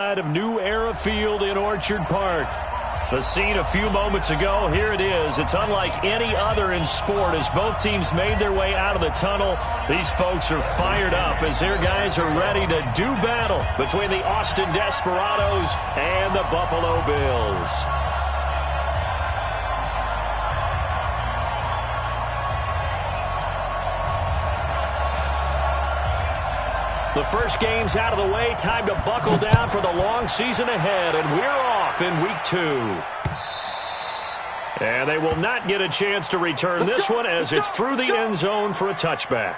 Of New Era Field in Orchard Park. The scene a few moments ago, here it is. It's unlike any other in sport as both teams made their way out of the tunnel. These folks are fired up as their guys are ready to do battle between the Austin Desperados and the Buffalo Bills. The first game's out of the way. Time to buckle down for the long season ahead, and we're off in week 2. And they will not get a chance to return this one as it's through the end zone for a touchback.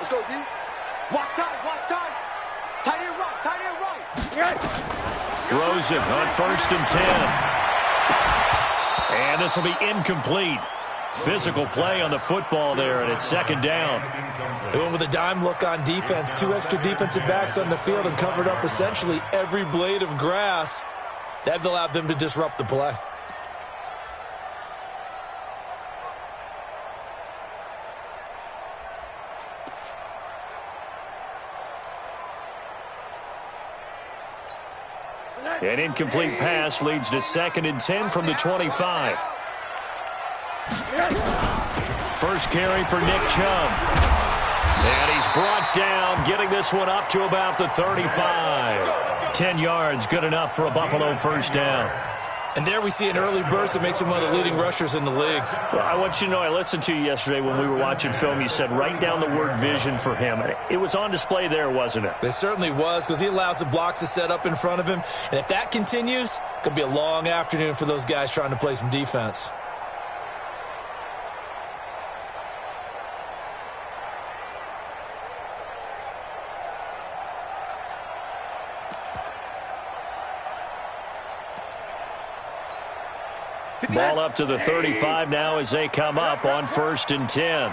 Let's go, D. Watch time, watch time. Tight end right, tight end right. Rosen on 1st and 10. And this will be incomplete. Physical play on the football there, and it's 2nd down. They went with a dime look on defense. 2 extra defensive backs on the field and covered up essentially every blade of grass. That allowed them to disrupt the play. An incomplete pass leads to 2nd and 10 from the 25. First carry for Nick Chubb. And he's brought down, getting this one up to about the 35. 10 yards, good enough for a Buffalo first down. And there we see an early burst that makes him one of the leading rushers in the league. Well, I want you to know, I listened to you yesterday when we were watching film. You said write down the word vision for him. It was on display there, wasn't it? It certainly was, because he allows the blocks to set up in front of him. And if that continues, it could be a long afternoon for those guys trying to play some defense. Ball up to the 35 now as they come up on 1st and 10.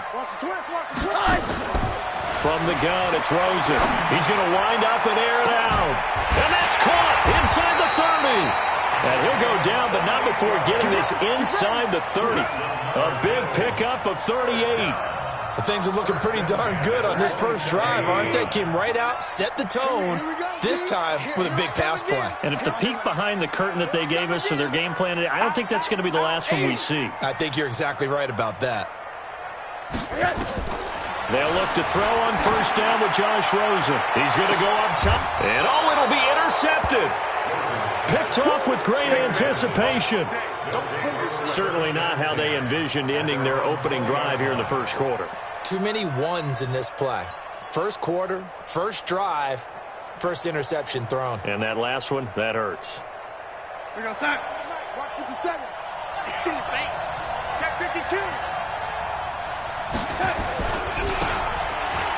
From the gun, it's Rosen. He's going to wind up and air it out. And that's caught inside the 30. And he'll go down, but not before getting this inside the 30. A big pickup of 38. But things are looking pretty darn good on this first drive, aren't they? Came right out, set the tone, this time with a big pass play. And if the peek behind the curtain that they gave us or their game plan, I don't think that's going to be the last one we see. I think you're exactly right about that. They'll look to throw on 1st down with Josh Rosen. He's going to go up top. And it'll be intercepted. Picked off with great anticipation. Certainly not how they envisioned ending their opening drive here in the first quarter. Too many ones in this play. First quarter, first drive, first interception thrown. And that last one, that hurts. We go sack. Watch 57. Check 52.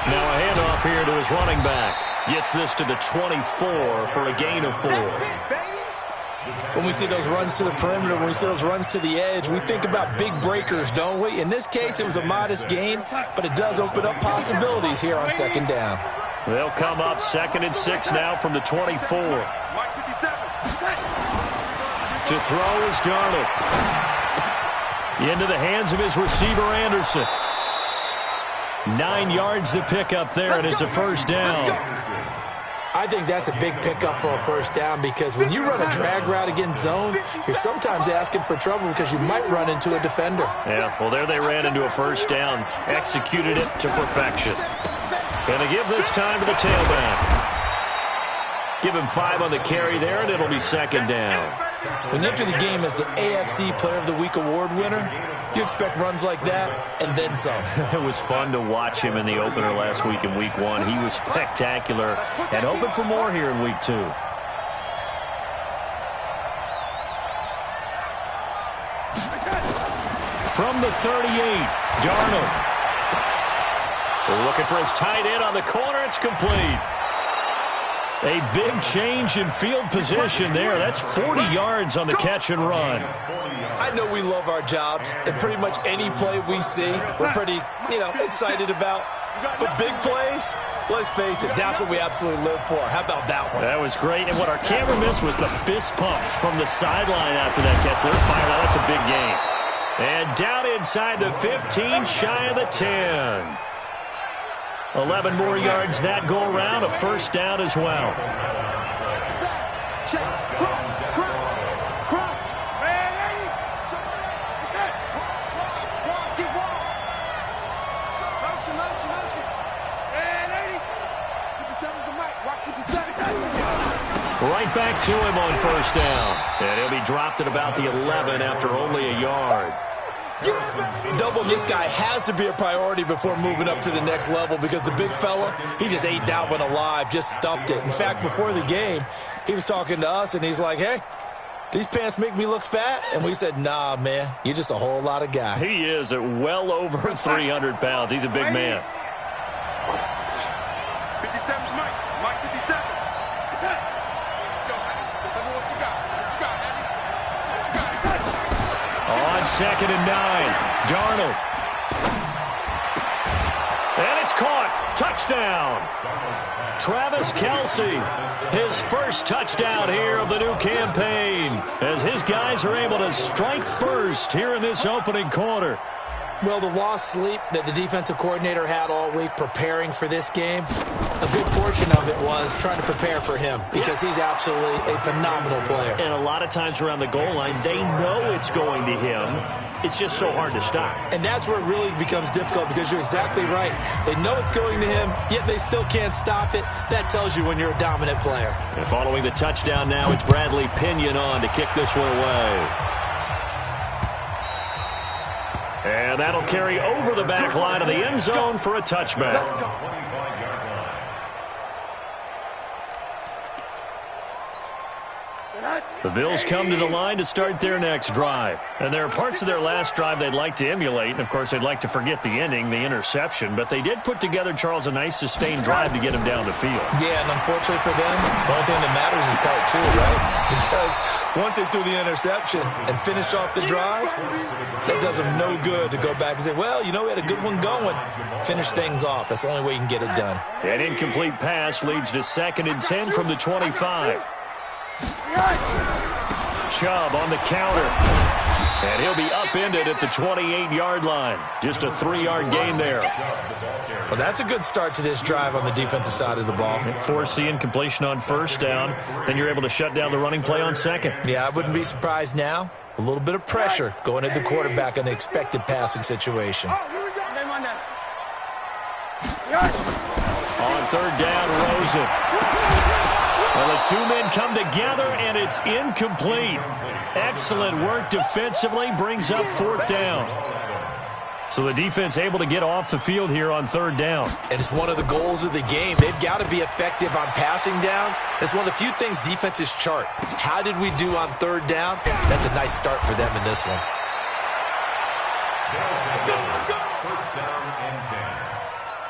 Now a handoff here to his running back. Gets this to the 24 for a gain of 4. When we see those runs to the perimeter, when we see those runs to the edge, we think about big breakers, don't we? In this case, it was a modest gain, but it does open up possibilities here on 2nd down. They'll come up 2nd and 6 now from the 24. To throw is Darnold. Into the hands of his receiver, Anderson. 9 yards to pick up there, and it's a first down. I think that's a big pickup for a first down because when you run a drag route against zone, you're sometimes asking for trouble because you might run into a defender. Yeah, well, there they ran into a first down. Executed it to perfection. Gonna give this time to the tailback. Give him 5 on the carry there, and it'll be 2nd down. When you enter the game as the AFC Player of the Week award winner, you expect runs like that and then some. It was fun to watch him in the opener last week in week 1. He was spectacular and hoping for more here in week 2. From the 38, Darnold. Looking for his tight end on the corner. It's complete. A big change in field position there. That's 40 yards on the catch and run. I know we love our jobs, and pretty much any play we see, we're pretty, excited about. But big plays, let's face it, that's what we absolutely live for. How about that one? That was great. And what our camera missed was the fist pump from the sideline after that catch. They're fired out. That's a big game. And down inside the 15, shy of the 10. 11 more yards that go around, a first down as well. Right back to him on first down. And he'll be dropped at about the 11 after only a yard. Double this guy has to be a priority before moving up to the next level because the big fella, he just ate that one alive, just stuffed it. In fact, before the game, he was talking to us, and he's like, hey, these pants make me look fat? And we said, nah, man, you're just a whole lot of guy. He is at well over 300 pounds. He's a big man. 57's Mike. Mike 57. Let's go, Eddie. Let me know what you got. What you got, Eddie? What you got? On 2nd and 9, Darnold. And it's caught. Touchdown. Travis Kelce, his first touchdown here of the new campaign, as his guys are able to strike first here in this opening quarter. Well, the lost sleep that the defensive coordinator had all week preparing for this game, a big portion of it was trying to prepare for him because he's absolutely a phenomenal player. And a lot of times around the goal line, they know it's going to him. It's just so hard to stop. And that's where it really becomes difficult because you're exactly right. They know it's going to him, yet they still can't stop it. That tells you when you're a dominant player. And following the touchdown now, it's Bradley Pinion on to kick this one away. And that'll carry over the back line of the end zone for a touchback. The Bills come to the line to start their next drive. And there are parts of their last drive they'd like to emulate. And, of course, they'd like to forget the ending, the interception. But they did put together, Charles, a nice sustained drive to get him down the field. Yeah, and unfortunately for them, the only thing that matters is part 2, right? Because once they threw the interception and finished off the drive, that does them no good to go back and say, well, you know, we had a good one going. Finish things off. That's the only way you can get it done. An incomplete pass leads to 2nd and 10 from the 25. Chubb on the counter. And he'll be upended at the 28-yard line. Just a 3-yard gain there. Well, that's a good start to this drive on the defensive side of the ball. Force the incompletion on first down. Then you're able to shut down the running play on second. Yeah, I wouldn't be surprised now. A little bit of pressure going at the quarterback in the expected passing situation. On 3rd down, Rosen. Well, the two men come together, and it's incomplete. Excellent work defensively, brings up 4th down. So the defense able to get off the field here on 3rd down. And it's one of the goals of the game. They've got to be effective on passing downs. It's one of the few things defenses chart. How did we do on 3rd down? That's a nice start for them in this one. First down and 10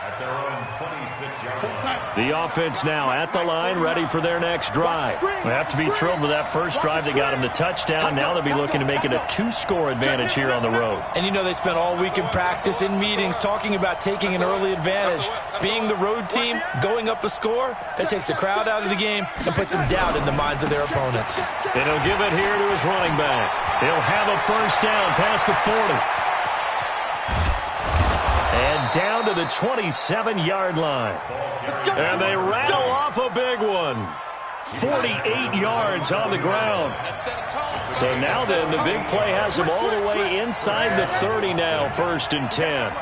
at their own 26-yard line. The offense now at the line, ready for their next drive. They have to be thrilled with that first drive that got them the touchdown. Now they'll be looking to make it a 2-score advantage here on the road. And you know they spent all week in practice, in meetings, talking about taking an early advantage. Being the road team, going up a score, that takes the crowd out of the game and puts some doubt in the minds of their opponents. And he'll give it here to his running back. He'll have a first down past the 40. And down to the 27-yard line. And they rattle off a big one. 48 yards on the ground. So now then, the big play has them all the way inside the 30 now, 1st and 10.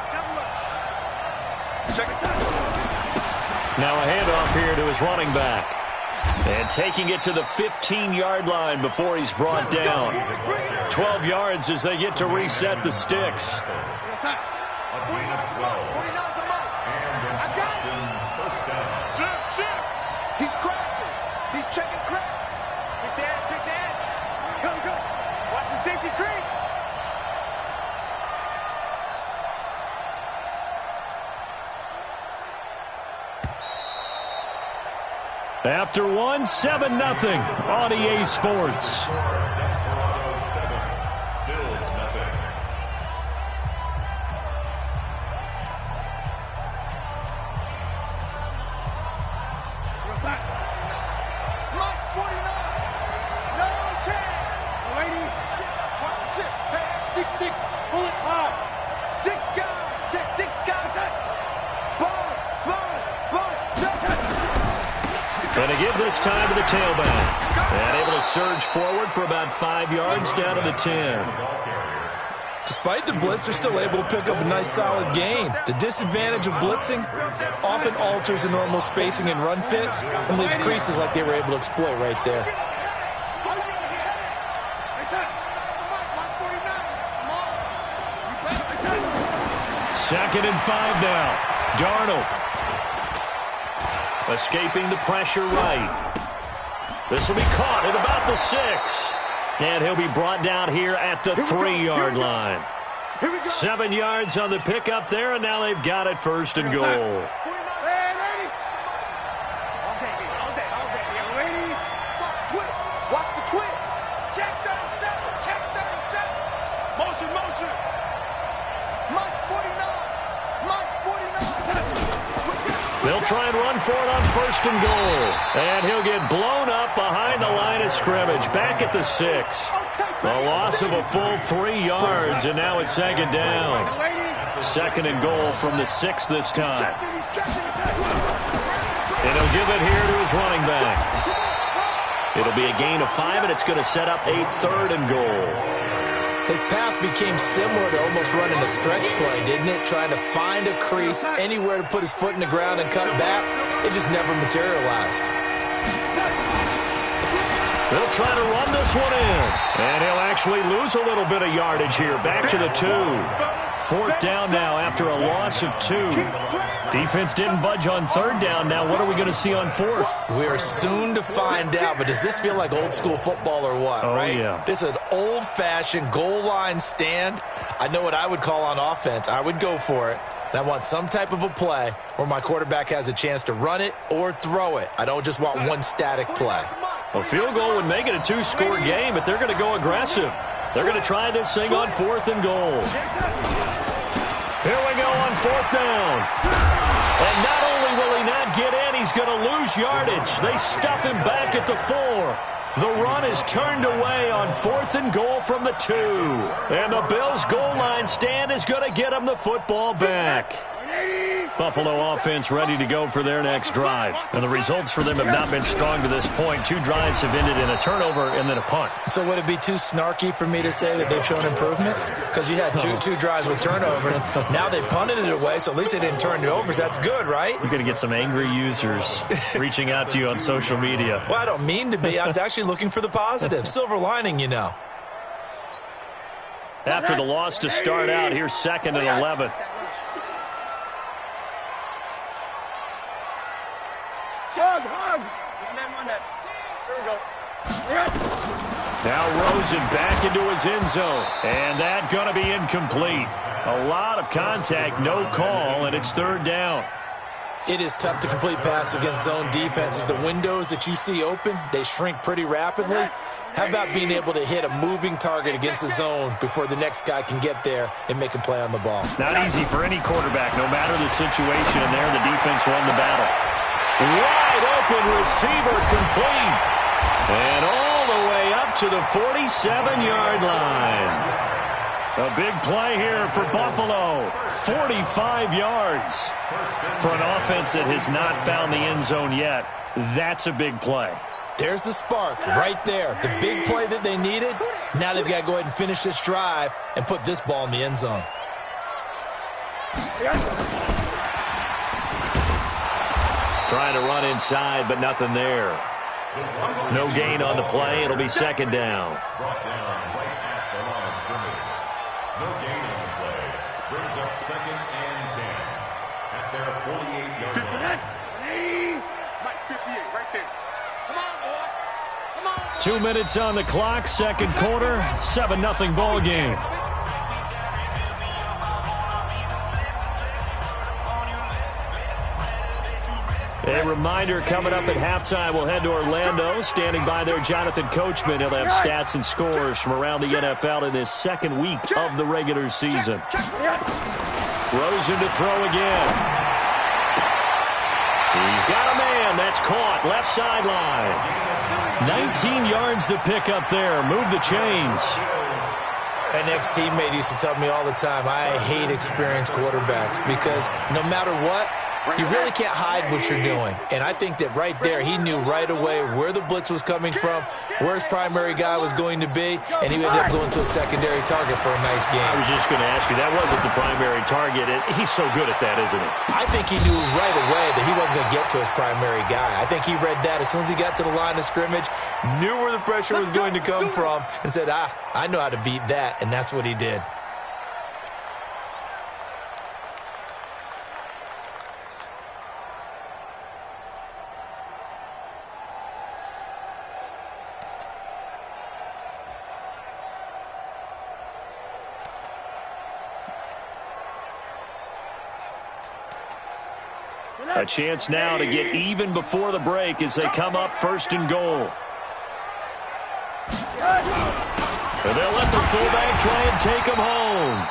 Now a handoff here to his running back. And taking it to the 15-yard line before he's brought down. 12 yards as they get to reset the sticks. A gain of 12. And an first down. He's crashing. He's checking crash. Pick the edge. Go. Watch the safety creep. After 7-0 on EA Sports. Going to give this time to the tailback. And able to surge forward for about 5 yards down to the 10. Despite the blitz, they're still able to pick up a nice solid gain. The disadvantage of blitzing often alters the normal spacing and run fits and leaves creases like they were able to exploit right there. Second and 5 now. Darnold escaping the pressure right. This will be caught at about the 6. And he'll be brought down here at the 3-yard line. 7 yards on the pickup there, and now they've got it first and goal. Watch the twist. Check 37. Check 37. Motion, motion. Mike's 49. Mike's 49. They'll try and run for it on first and goal. And he'll get blown up behind the line of scrimmage. Back at the 6. A loss of a full 3 yards, and now it's second down. Second and goal from the 6 this time. And he'll give it here to his running back. It'll be a gain of 5, and it's going to set up a 3rd and goal. His path became similar to almost running a stretch play, didn't it? Trying to find a crease, anywhere to put his foot in the ground and cut back. It just never materialized. They'll try to run this one in. And he'll actually lose a little bit of yardage here. Back to the 2. 4th down now after a loss of 2. Defense didn't budge on 3rd down. Now what are we going to see on 4th? We are soon to find out, but does this feel like old school football or what, right? Yeah. This is an old-fashioned goal line stand. I know what I would call on offense. I would go for it. And I want some type of a play where my quarterback has a chance to run it or throw it. I don't just want one static play. A field goal would make it a 2-score game, but they're going to go aggressive. They're going to try this thing on 4th and goal. Here we go on 4th down. And not only will he not get in, he's going to lose yardage. They stuff him back at the 4. The run is turned away on 4th and goal from the 2. And the Bills' goal line stand is going to get him the football back. Buffalo offense ready to go for their next drive. And the results for them have not been strong to this point. 2 drives have ended in a turnover and then a punt. So would it be too snarky for me to say that they've shown improvement? Because you had two drives with turnovers. Now they punted it away, so at least they didn't turn it over. So that's good, right? You're going to get some angry users reaching out to you on social media. Well, I don't mean to be. I was actually looking for the positive. Silver lining, you know. After the loss to start out, here's 2nd and 11. Hug. Now Rosen back into his end zone. And that going to be incomplete. A lot of contact, no call, and it's 3rd down. It is tough to complete passes against zone defenses. The windows that you see open, they shrink pretty rapidly. How about being able to hit a moving target against a zone before the next guy can get there and make a play on the ball? Not easy for any quarterback, no matter the situation. And there, the defense won the battle. Wide open receiver complete. And all the way up to the 47-yard line. A big play here for Buffalo. 45 yards. For an offense that has not found the end zone yet, that's a big play. There's the spark right there. The big play that they needed. Now they've got to go ahead and finish this drive and put this ball in the end zone. Trying to run inside, but nothing there. No gain on the play. It'll be 2nd down. Brought down right at the line of scrimmage. No gain on the play. Brings up 2nd and 10 at their 48-yard line. Mike 58, right there. Come on, boy. Come on. 2 minutes on the clock, 2nd quarter, 7-0 ball game. A reminder, coming up at halftime, we'll head to Orlando. Standing by there, Jonathan Coachman. He'll have stats and scores from around the NFL in this 2nd week of the regular season. Rosen to throw again. He's got a man. That's caught. Left sideline. 19 yards to pick up there. Move the chains. An ex-teammate used to tell me all the time, I hate experienced quarterbacks because no matter what, You really can't hide what you're doing. And I think that right there, he knew right away where the blitz was coming from, where his primary guy was going to be, and he ended up going to a secondary target for a nice game. I was just going to ask you, that wasn't the primary target. He's so good at that, isn't he? I think he knew right away that he wasn't going to get to his primary guy. I think he read that as soon as he got to the line of scrimmage, knew where the pressure was going to come from, and said, I know how to beat that, and that's what he did. A chance now to get even before the break as they come up 1st and goal. And they'll let the fullback try and take him home.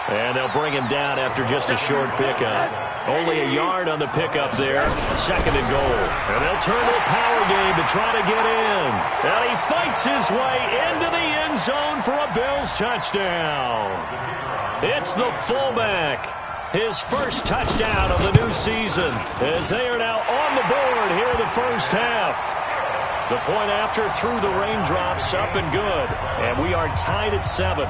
And they'll bring him down after just a short pickup. Only a yard on the pickup there. 2nd and goal. And they'll turn to a power game to try to get in. And he fights his way into the end zone for a Bills touchdown. It's the fullback. His first touchdown of the new season as they are now on the board here in the first half. The point after through the raindrops, up and good. And we are tied at 7.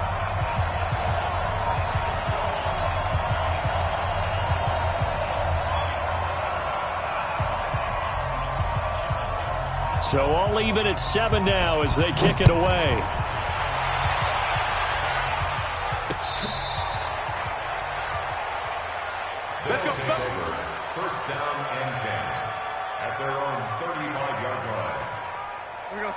So all even at 7 now as they kick it away. Let's go. First down and 10 at their own 35-yard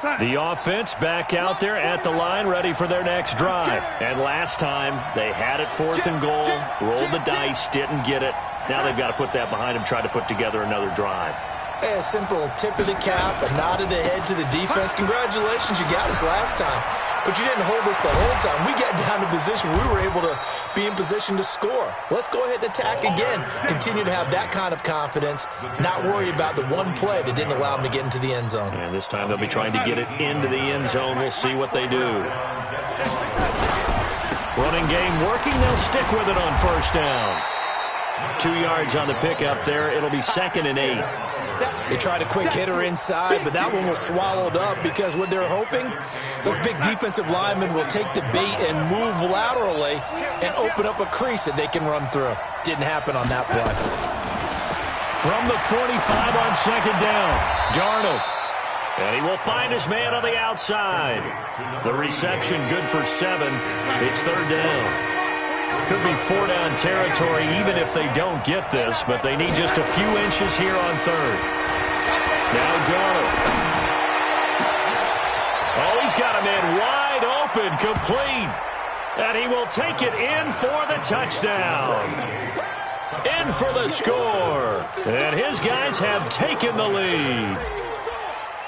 line. The offense back out there at the line, ready for their next drive. And last time, they had it 4th and goal, rolled the dice, didn't get it. Now they've got to put that behind them, try to put together another drive. A simple tip of the cap, a nod of the head to the defense. Congratulations, you got us last time. But you didn't hold us the whole time. We got down to position. We were able to be in position to score. Let's go ahead and attack again. Continue to have that kind of confidence, not worry about the one play that didn't allow them to get into the end zone. And this time they'll be trying to get it into the end zone. We'll see what they do. Running game working. They'll stick with it on 1st down. 2 yards on the pickup there. It'll be 2nd and 8. They tried a quick hitter inside, but that one was swallowed up because what they're hoping, those big defensive linemen will take the bait and move laterally and open up a crease that they can run through. Didn't happen on that play. From the 45 on 2nd down, Darnold. And he will find his man on the outside. The reception good for 7. It's 3rd down. Could be 4-down territory even if they don't get this, but they need just a few inches here on 3rd. Now Darnold. Oh, he's got a man wide open, complete. And he will take it in for the touchdown. In for the score. And his guys have taken the lead.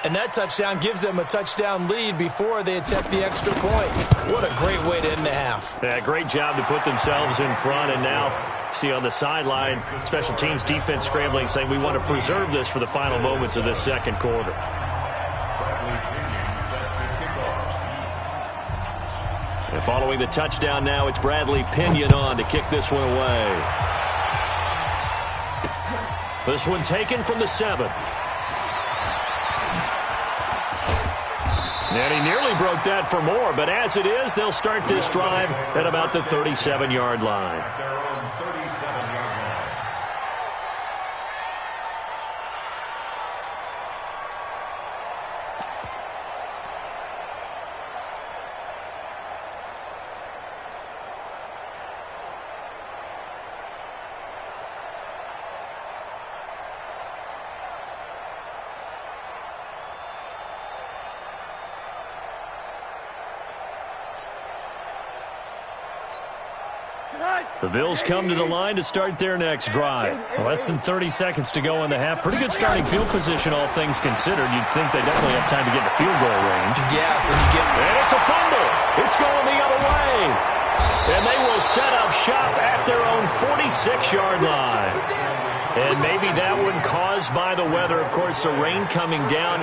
And that touchdown gives them a touchdown lead before they attempt the extra point. What a great way to end the half. Yeah, great job to put themselves in front. And now, see on the sideline, special teams defense scrambling, saying we want to preserve this for the final moments of this 2nd quarter. And following the touchdown now, it's Bradley Pinion on to kick this one away. This one taken from the 7. And he nearly broke that for more, but as it is, they'll start this drive at about the 37-yard line. The Bills come to the line to start their next drive. Less than 30 seconds to go in the half. Pretty good starting field position, all things considered. You'd think they definitely have time to get in the field goal range. Yes, and it's a fumble. It's going the other way. And they will set up shop at their own 46-yard line. And maybe that one caused by the weather. Of course, the rain coming down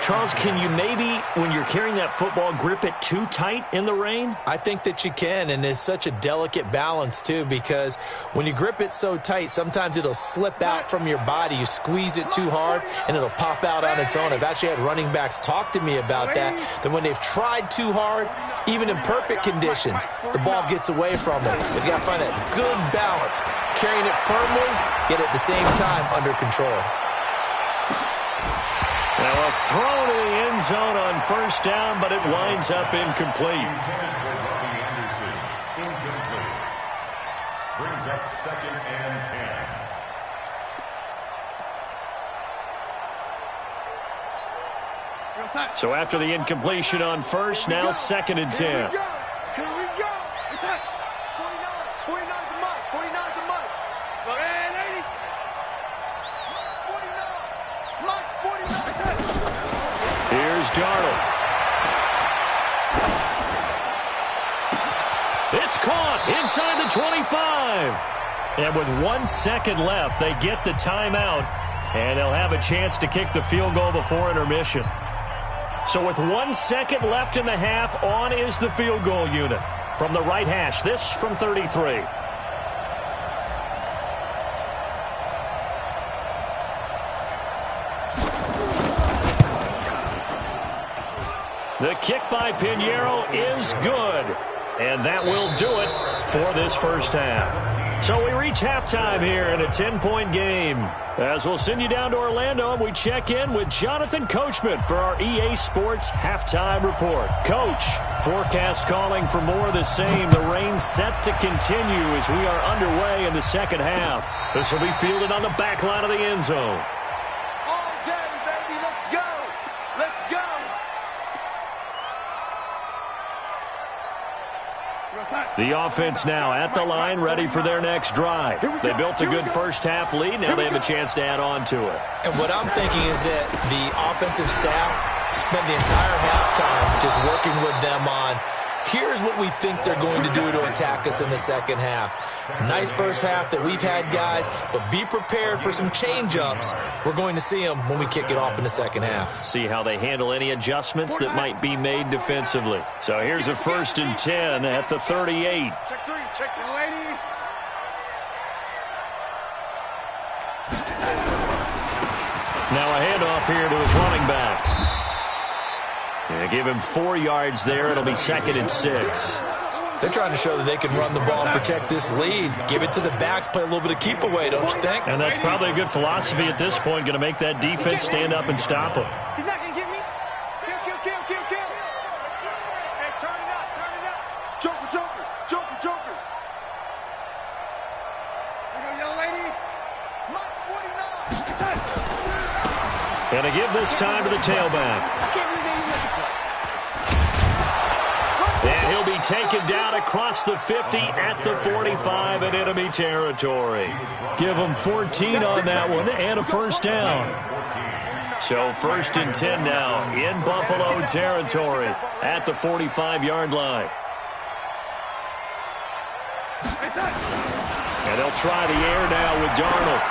Charles, can you maybe, when you're carrying that football, grip it too tight in the rain? I think that you can, and it's such a delicate balance, too, because when you grip it so tight, sometimes it'll slip out from your body. You squeeze it too hard, and it'll pop out on its own. I've actually had running backs talk to me about that when they've tried too hard, even in perfect conditions, the ball gets away from them. They've got to find that good balance, carrying it firmly, yet at the same time under control. Now a throw to the end zone on first down, but it winds up incomplete. Incomplete. Brings up 2nd and 10. So after the incompletion on first, now 2nd and 10. Here we go. What's that? 49. 49's the mic. 49's the mic. Look, hey, lady. 49. Mike's 49. Here's Darnold. It's caught inside the 25. And with 1 second left, they get the timeout, and they'll have a chance to kick the field goal before intermission. So with 1 second left in the half, on is the field goal unit. From the right hash, this from 33. The kick by Pinheiro is good. And that will do it for this first half. So we reach halftime here in a 10-point game. As we'll send you down to Orlando, and we check in with Jonathan Coachman for our EA Sports Halftime Report. Coach, forecast calling for more of the same. The rain set to continue as we are underway in the second half. This will be fielded on the back line of the end zone. All day, baby. Let's go. Let's go. The offense now at the line, ready for their next drive. They built a good first half lead. Now they have a chance to add on to it. And what I'm thinking is that the offensive staff spent the entire halftime just working with them on, here's what we think they're going to do to attack us in the second half. Nice first half that we've had, guys, but be prepared for some change-ups. We're going to see them when we kick it off in the second half. See how they handle any adjustments that might be made defensively. So here's a 1st and 10 at the 38. Check 3. Check the lady. Now a handoff here to his running back. Yeah, give him 4 yards there. It'll be 2nd and 6. They're trying to show that they can run the ball and protect this lead. Give it to the backs, play a little bit of keep away, don't you think? And that's probably a good philosophy at this point, going to make that defense stand up and stop him. He's not going to get me. Kill. Hey, turn it up. Joker. Here you go, young lady. Mike's 49. And to give this time to the tailback. I can't believe they even let you play. And he'll be taken down across the 50 at the 45 in enemy territory. Give him 14 on that one and a first down. So 1st and 10 now in Buffalo territory at the 45-yard line. And they'll try the air now with Darnold.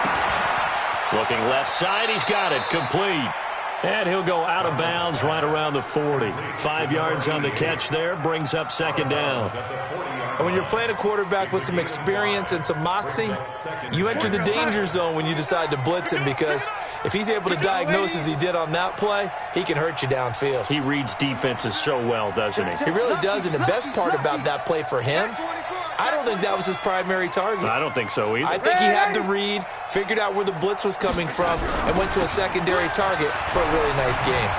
Looking left side, he's got it, complete. And he'll go out of bounds right around the 40. 5 yards on the catch there, brings up 2nd down. And when you're playing a quarterback with some experience and some moxie, you enter the danger zone when you decide to blitz him, because if he's able to diagnose as he did on that play, he can hurt you downfield. He reads defenses so well, doesn't he? He really does, and the best part about that play for him, I don't think that was his primary target. I don't think so either. I think he had the read, figured out where the blitz was coming from, and went to a secondary target for a really nice game.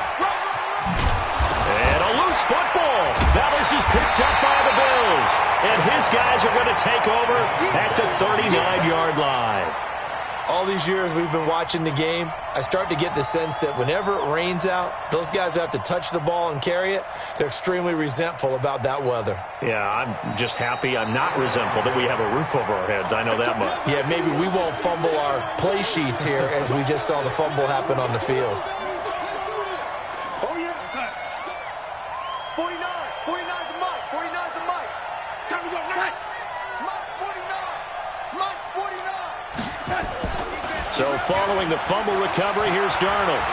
And a loose football. Now this is picked up by the Bills. And his guys are going to take over at the 39-yard line. All these years we've been watching the game, I start to get the sense that whenever it rains out, those guys who have to touch the ball and carry it, they're extremely resentful about that weather. Yeah, I'm just happy I'm not resentful that we have a roof over our heads. I know that much. Yeah, maybe we won't fumble our play sheets here as we just saw the fumble happen on the field. Oh, yeah. 49. 49's the mic. 49's the mic. Time to go. Right. Mike's 49. Mike's 49. So following the fumble recovery, here's Darnold.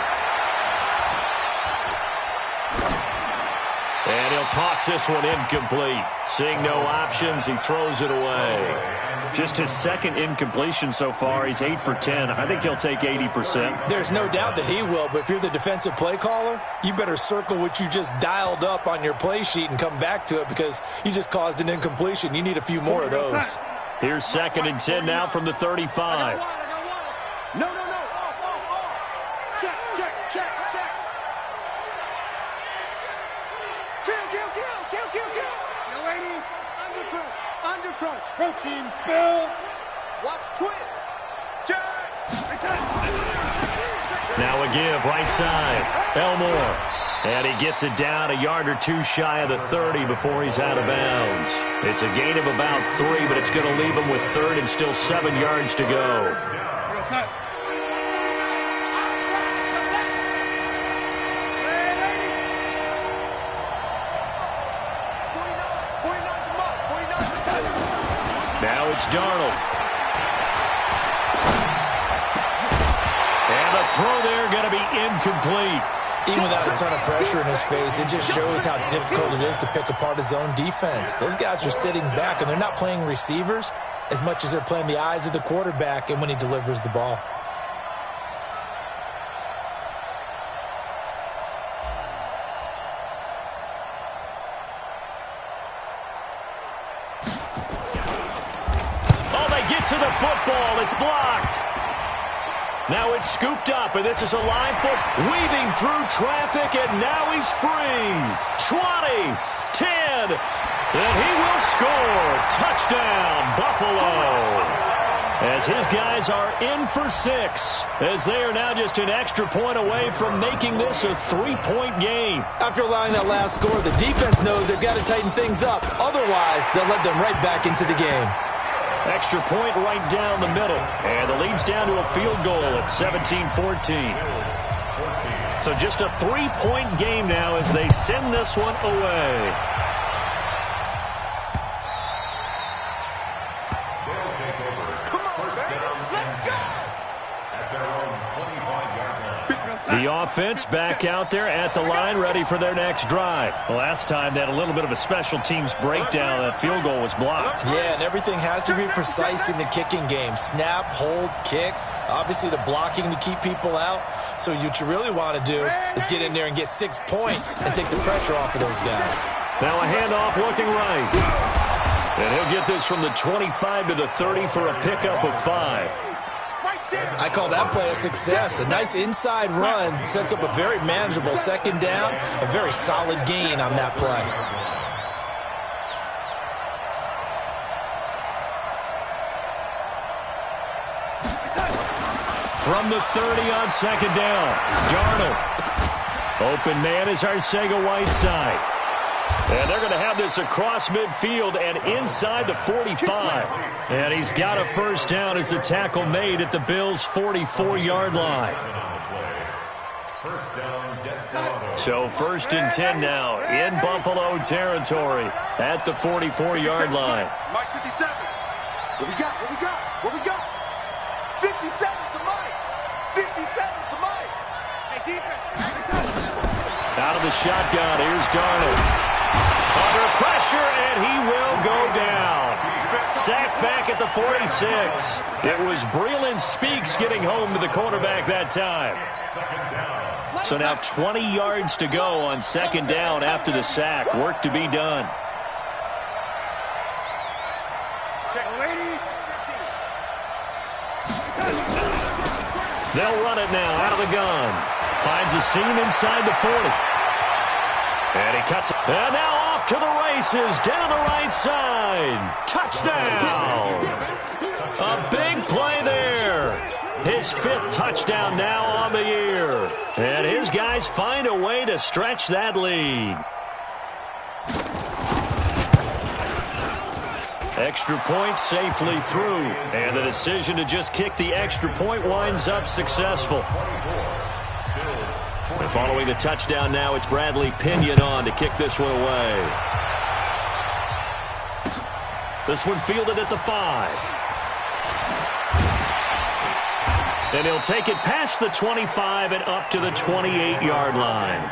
And he'll toss this one incomplete. Seeing no options, he throws it away. Just his second incompletion so far. He's 8 for 10. I think he'll take 80%. There's no doubt that he will, but if you're the defensive play caller, you better circle what you just dialed up on your play sheet and come back to it because you just caused an incompletion. You need a few more of those. Here's 2nd and 10 now from the 35. No. Check. Kill. Yo, lady. Undercrunch. Protein spill. Watch twins. Check. Now a give, right side. Elmore. And he gets it down a yard or two shy of the 30 before he's out of bounds. It's a gain of about 3, but it's going to leave him with 3rd and still 7 yards to go. Now it's Darnold. And the throw there going to be incomplete. Even without a ton of pressure in his face, it just shows how difficult it is to pick apart his own defense. Those guys are sitting back, and they're not playing receivers as much as they're playing the eyes of the quarterback and when he delivers the ball. Oh, they get to the football. It's blocked. Now it's scooped up, and this is a line foot weaving through traffic, and now he's free. 20, 10, and he will score. Touchdown, Buffalo. As his guys are in for 6, as they are now just an extra point away from making this a 3-point game. After allowing that last score, the defense knows they've got to tighten things up. Otherwise, they'll let them right back into the game. Extra point right down the middle. And the lead's down to a field goal at 17-14. So just a 3-point game now as they send this one away. They'll take over. First down and 10 at their own 25-yard line. The offense back out there at the line, ready for their next drive. The last time they had a little bit of a special teams breakdown. That field goal was blocked. Yeah, and everything has to be precise in the kicking game. Snap, hold, kick. Obviously, the blocking to keep people out. So what you really want to do is get in there and get 6 points and take the pressure off of those guys. Now a handoff looking right. And he'll get this from the 25 to the 30 for a pickup of 5. I call that play a success. A nice inside run sets up a very manageable 2nd down. A very solid gain on that play. From the 30 on 2nd down, Darnold. Open man is Arcega-Whiteside. And they're going to have this across midfield and inside the 45. And he's got a first down as the tackle made at the Bills' 44-yard line. So 1st and 10 now in Buffalo territory at the 44-yard line. Mike 57. What we got? 57 to Mike. 57 to Mike. Hey, defense. Out of the shotgun, here's Darnold. Under pressure, and he will go down. Sacked back at the 46. It was Breeland Speaks getting home to the quarterback that time. So now 20 yards to go on 2nd down after the sack. Work to be done. They'll run it now out of the gun. Finds a seam inside the 40. And he cuts it. And now off to the races down the right side. Touchdown. A big play there. His 5th touchdown now on the year. And his guys find a way to stretch that lead. Extra point safely through. And the decision to just kick the extra point winds up successful. And following the touchdown now, it's Bradley Pinion on to kick this one away. This one fielded at the 5. And he'll take it past the 25 and up to the 28-yard line.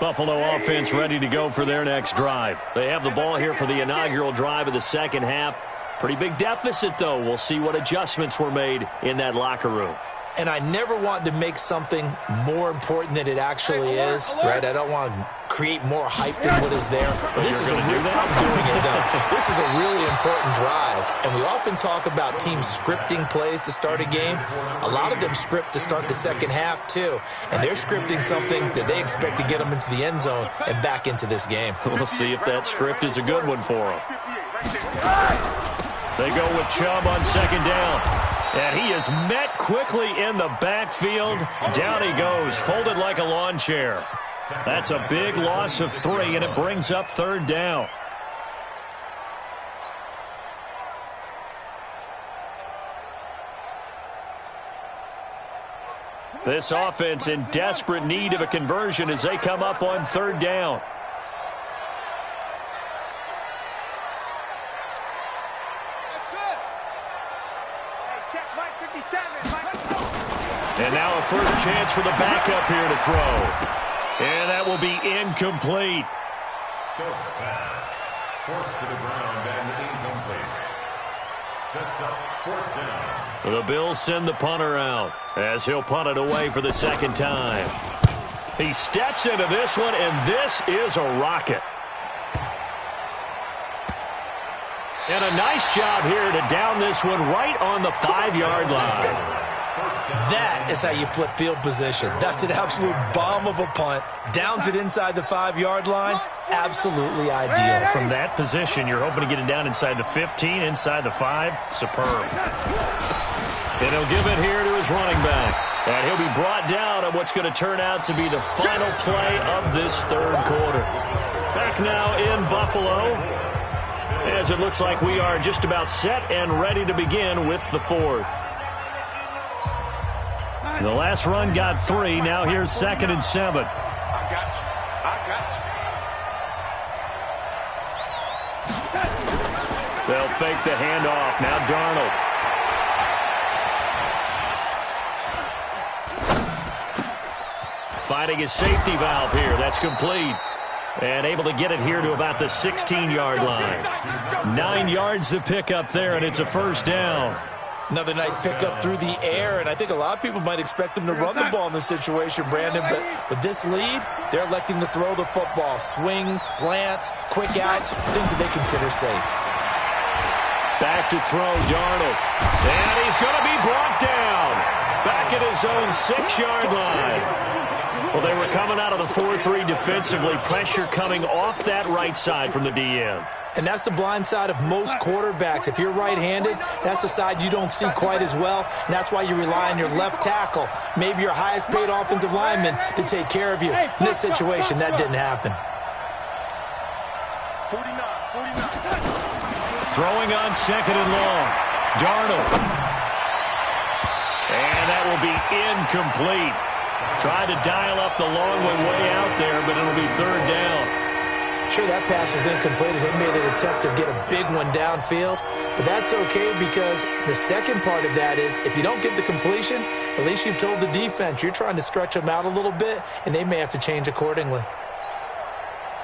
Buffalo offense ready to go for their next drive. They have the ball here for the inaugural drive of the second half. Pretty big deficit, though. We'll see what adjustments were made in that locker room. And I never want to make something more important than it actually is, right? I don't want to create more hype than what is there. But this is I'm doing it, though. This is a really important drive. And we often talk about teams scripting plays to start a game. A lot of them script to start the second half, too. And they're scripting something that they expect to get them into the end zone and back into this game. We'll see if that script is a good one for them. They go with Chubb on second down. And he is met quickly in the backfield. Down he goes, folded like a lawn chair. That's a big loss of 3, and it brings up third down. This offense in desperate need of a conversion as they come up on third down. And now a first chance for the backup here to throw. And that will be incomplete. Stokes pass. Forced to the ground and incomplete. Sets up fourth down. The Bills send the punter out as he'll punt it away for the second time. He steps into this one, and this is a rocket. And a nice job here to down this one right on the 5-yard line. That is how you flip field position. That's an absolute bomb of a punt. Downs it inside the 5-yard line. Absolutely ideal. From that position, you're hoping to get it down inside the 15, inside the 5. Superb. And he'll give it here to his running back. And he'll be brought down on what's going to turn out to be the final play of this third quarter. Back now in Buffalo, as it looks like we are just about set and ready to begin with the fourth. The last run got 3. Now here's 2nd and 7. I got you. They'll fake the handoff. Now Darnold. Finding his safety valve here. That's complete. And able to get it here to about the 16-yard line. 9 yards to pick up there, and it's a first down. Another nice pickup through the air, and I think a lot of people might expect them to run the ball in this situation, Brandon, but with this lead, they're electing to throw the football. Swings, slants, quick outs, things that they consider safe. Back to throw, Darnold. And he's going to be brought down. Back at his own 6-yard line. Well, they were coming out of the 4-3 defensively. Pressure coming off that right side from the DN. And that's the blind side of most quarterbacks. If you're right-handed, that's the side you don't see quite as well, and that's why you rely on your left tackle, maybe your highest-paid offensive lineman, to take care of you. In this situation, that didn't happen. 49. Throwing on second and long. Darnold. And that will be incomplete. Tried to dial up the long one way out there, but it'll be third down. Sure, that pass was incomplete as they made an attempt to get a big one downfield, but that's okay because the second part of that is if you don't get the completion, at least you've told the defense you're trying to stretch them out a little bit, and they may have to change accordingly.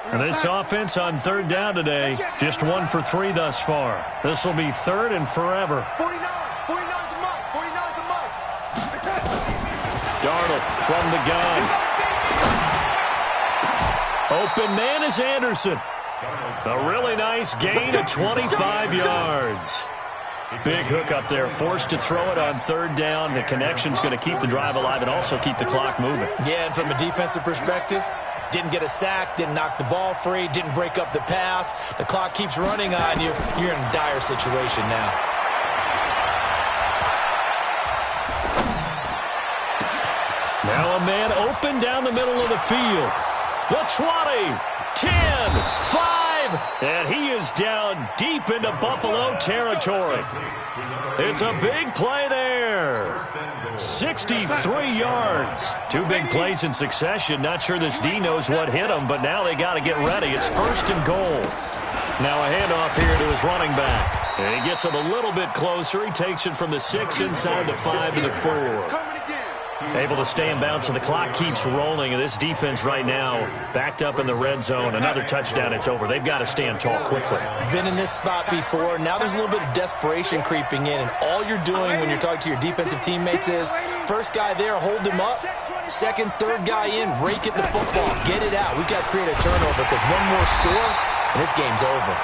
And this offense on third down today, just 1 for 3 thus far. This will be third and forever. 49's a Mike. 49's a Mike. Darnold from the gun. Open man is Anderson. A really nice gain of 25 yards. Big hook up there, forced to throw it on third down. The connection's going to keep the drive alive and also keep the clock moving. Yeah, and from a defensive perspective, didn't get a sack, didn't knock the ball free, didn't break up the pass. The clock keeps running on you. You're in a dire situation now. Now a man open down the middle of the field. The 20, 10, 5, and he is down deep into Buffalo territory. It's a big play there. 63 yards. 2 big plays in succession. Not sure this D knows what hit him, but now they got to get ready. It's first and goal. Now a handoff here to his running back. And he gets him a little bit closer. He takes it from the 6 inside the 5 to the 4. Able to stay in bounds, so the clock keeps rolling. And this defense right now backed up in the red zone. Another touchdown, it's over. They've got to stand tall quickly. Been in this spot before. Now there's a little bit of desperation creeping in, and all you're doing when you're talking to your defensive teammates is first guy there, hold him up. Second, third guy in, rake at the football. Get it out. We've got to create a turnover because one more score, and this game's over.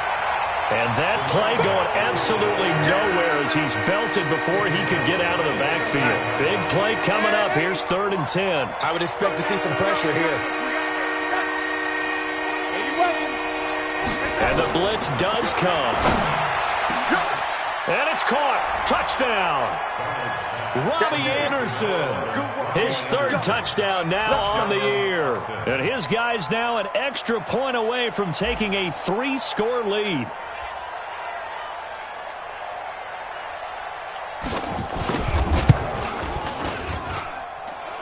And that play going absolutely nowhere as he's belted before he could get out of the backfield. Big play coming up. Here's 3rd and 10. I would expect to see some pressure here. And the blitz does come. And it's caught. Touchdown. Robbie Anderson. His 3rd touchdown now on the year. And his guys now an extra point away from taking a 3-score lead.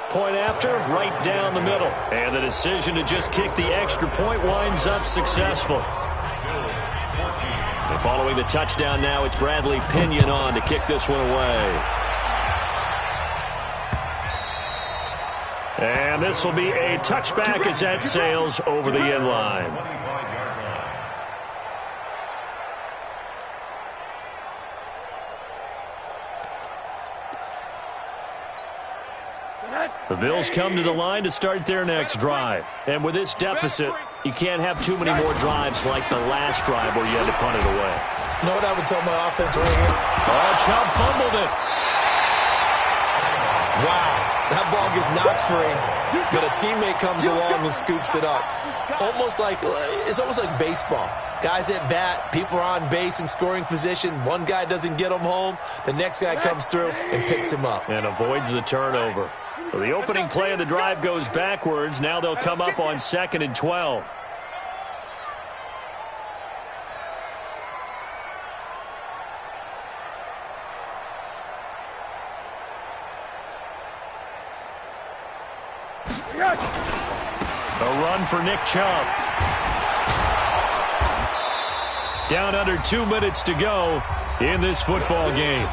Point after, right down the middle. And the decision to just kick the extra point winds up successful. And following the touchdown now, it's Bradley Pinion on to kick this one away. And this will be a touchback as that sails over the end line. The Bills come to the line to start their next drive. And with this deficit, you can't have too many more drives like the last drive where you had to punt it away. You know what I would tell my offense right here? Oh, Chubb fumbled it. Wow, that ball gets knocked free, but a teammate comes along and scoops it up. It's almost like baseball. Guys at bat, people are on base in scoring position. One guy doesn't get him home. The next guy comes through and picks him up. And avoids the turnover. So the opening play of the drive goes backwards. Now they'll come up on 2nd and 12. A run for Nick Chubb. Down under 2 minutes to go in this football game.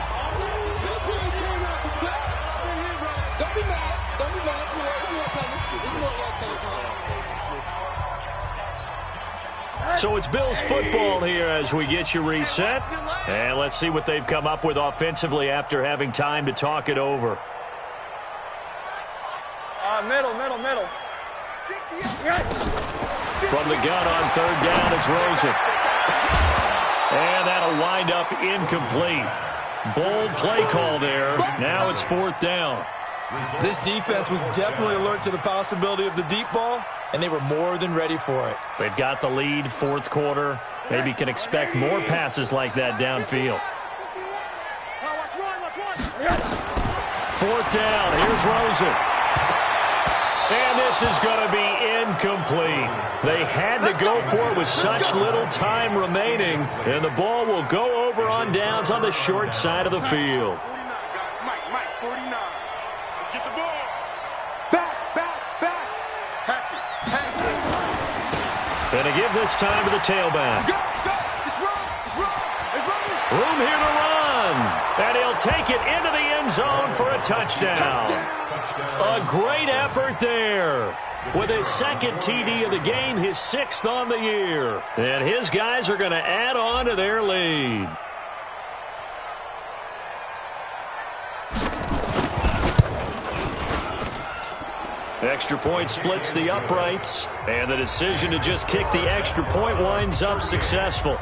So it's Bills football here as we get you reset. And let's see what they've come up with offensively after having time to talk it over. Middle. From the gun on 3rd down, it's Rosen. And that'll wind up incomplete. Bold play call there. Now it's 4th down. This defense was definitely alert to the possibility of the deep ball, and they were more than ready for it. They've got the lead, 4th quarter. Maybe can expect more passes like that downfield. 4th down. Here's Rosen. And this is going to be incomplete. They had to go for it with such little time remaining. And the ball will go over on downs on the short side of the field. Mike, 49. Let's get the ball. Back. Patch it. And to give this time to the tailback. Go. It's run. Room here to run. And he'll take it into the end zone for a touchdown. A great effort there. With his 2nd TD of the game, his 6th on the year. And his guys are going to add on to their lead. Extra point splits the uprights. And the decision to just kick the extra point winds up successful.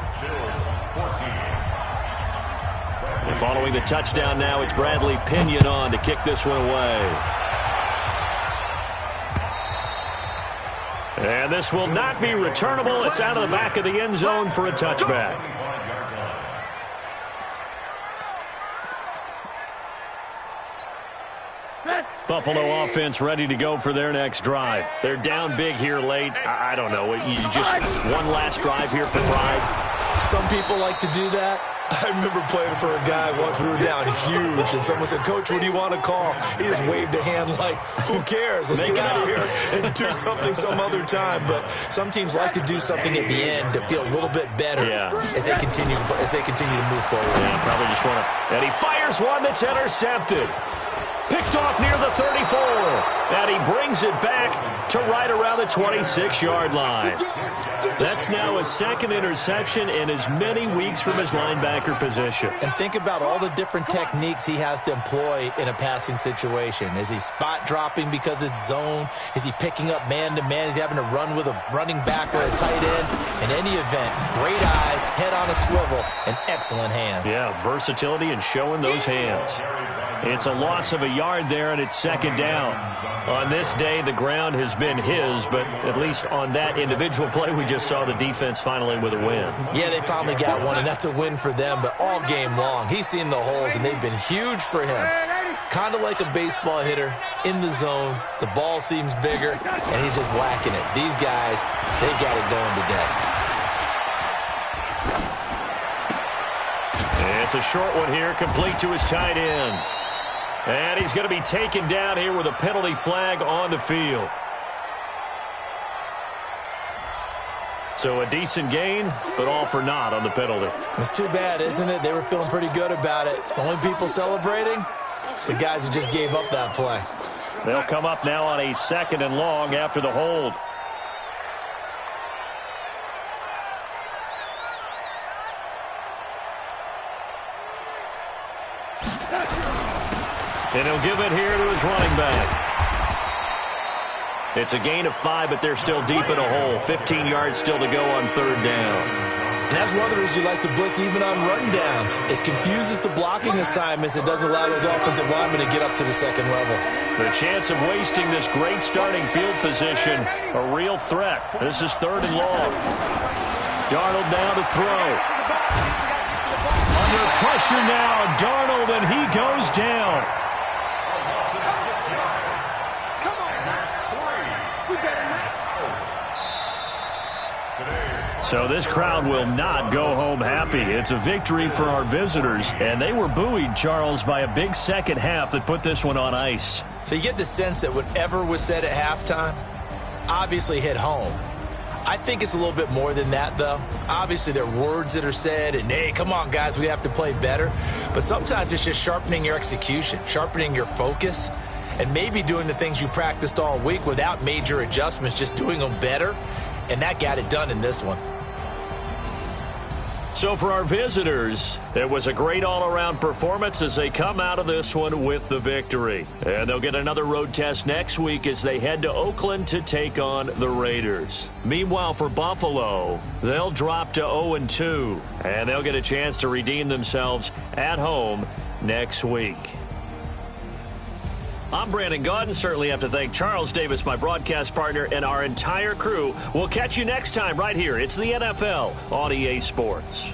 And following the touchdown now, it's Bradley Pinion on to kick this one away. And this will not be returnable. It's out of the back of the end zone for a touchback. Buffalo offense ready to go for their next drive. They're down big here late. I don't know. You just one last drive here for pride. Some people like to do that. I remember playing for a guy once. We were down huge, and someone said, "Coach, what do you want to call?" He just waved a hand like, "Who cares? Let's get out of here and do something some other time." But some teams like to do something at the end to feel a little bit better as they continue to move forward. Yeah, probably just want to. And he fires one that's intercepted. Picked off near the 34. And he brings it back to right around the 26-yard line. That's now his second interception in as many weeks from his linebacker position. And think about all the different techniques he has to employ in a passing situation. Is he spot dropping because it's zone? Is he picking up man-to-man? Is he having to run with a running back or a tight end? In any event, great eyes, head on a swivel, and excellent hands. Yeah, versatility and showing those hands. It's a loss of a yard there, and it's second down. On this day, the ground has been his, but at least on that individual play, we just saw the defense finally with a win. Yeah, they finally got one, and that's a win for them, but all game long, he's seen the holes, and they've been huge for him. Kind of like a baseball hitter in the zone. The ball seems bigger, and he's just whacking it. These guys, they got it going today. It's a short one here, complete to his tight end. And he's going to be taken down here with a penalty flag on the field. So a decent gain, but all for naught on the penalty. It's too bad, isn't it? They were feeling pretty good about it. The only people celebrating, the guys who just gave up that play. They'll come up now on a second and long after the hold. And he'll give it here to his running back. It's a gain of 5, but they're still deep in a hole. 15 yards still to go on third down. And that's one of the reasons you like to blitz even on run downs. It confuses the blocking assignments. It doesn't allow those offensive linemen to get up to the second level. The chance of wasting this great starting field position, a real threat. This is third and long. Darnold now to throw. Under pressure now, Darnold, and he goes down. So this crowd will not go home happy. It's a victory for our visitors, and they were buoyed, Charles, by a big second half that put this one on ice. So you get the sense that whatever was said at halftime obviously hit home. I think it's a little bit more than that, though. Obviously, there are words that are said, and, hey, come on, guys, we have to play better. But sometimes it's just sharpening your execution, sharpening your focus, and maybe doing the things you practiced all week without major adjustments, just doing them better, and that got it done in this one. So for our visitors, it was a great all-around performance as they come out of this one with the victory. And they'll get another road test next week as they head to Oakland to take on the Raiders. Meanwhile, for Buffalo, they'll drop to 0-2, and they'll get a chance to redeem themselves at home next week. I'm Brandon Gaudin. Certainly have to thank Charles Davis, my broadcast partner, and our entire crew. We'll catch you next time right here. It's the NFL on EA Sports.